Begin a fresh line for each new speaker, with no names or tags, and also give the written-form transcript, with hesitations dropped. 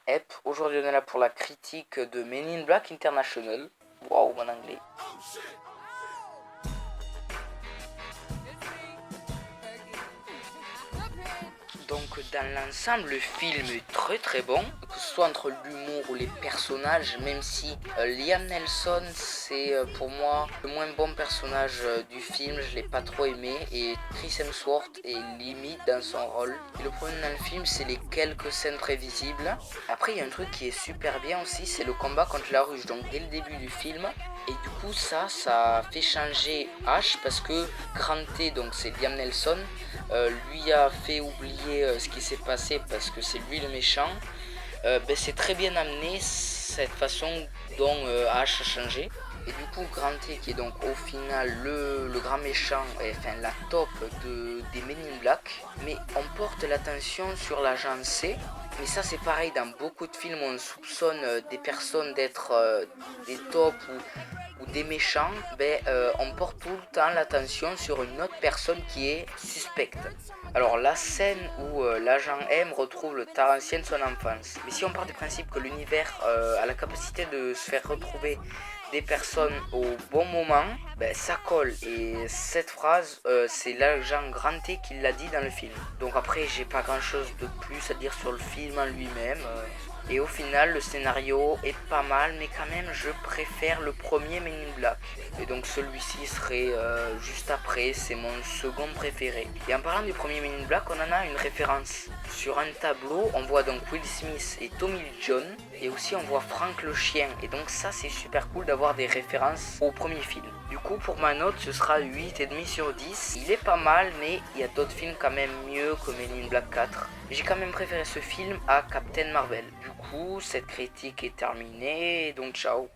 Epp. Aujourd'hui, on est là pour la critique de Men in Black International. Waouh, mon anglais. Donc dans l'ensemble, le film est très bon, que ce soit entre l'humour ou les personnages, même si Liam Neeson c'est pour moi le moins bon personnage du film, je l'ai pas trop aimé, et Chris Hemsworth est limite dans son rôle. Et le problème dans le film, c'est les quelques scènes prévisibles. Après, il y a un truc qui est super bien aussi, c'est le combat contre la ruche, donc dès le début du film. Et du coup ça fait changer Ash parce que Grant T, donc c'est Liam Neeson, lui a fait oublier ce qui s'est passé parce que c'est lui le méchant. C'est très bien amené cette façon dont Ash a changé. Et du coup Grant T, qui est donc au final le grand méchant, enfin la top des Men in Black, mais on porte l'attention sur l'agent C. Mais ça c'est pareil, dans beaucoup de films on soupçonne des personnes d'être des tops ou des méchants, on porte tout le temps l'attention sur une autre personne qui est suspecte. Alors la scène où l'agent M retrouve le Tarancien de son enfance. Mais si on part du principe que l'univers a la capacité de se faire retrouver des personnes au bon moment, ça colle. Et cette phrase, c'est l'agent Grant T qui l'a dit dans le film. Donc après, j'ai pas grand chose de plus à dire sur le film en lui-même. Et au final, le scénario est pas mal, mais quand même, je préfère le premier Men in Black. Et donc celui-ci serait juste après, c'est mon second préféré. Et en parlant du premier Men in Black, on en a une référence. Sur un tableau, on voit donc Will Smith et Tommy Lee Jones, et aussi on voit Frank le chien. Et donc ça, c'est super cool d'avoir des références au premier film. Du coup, pour ma note, ce sera 8,5 sur 10. Il est pas mal, mais il y a d'autres films quand même mieux que Men in Black 4. J'ai quand même préféré ce film à Captain Marvel. Du coup, cette critique est terminée, donc ciao.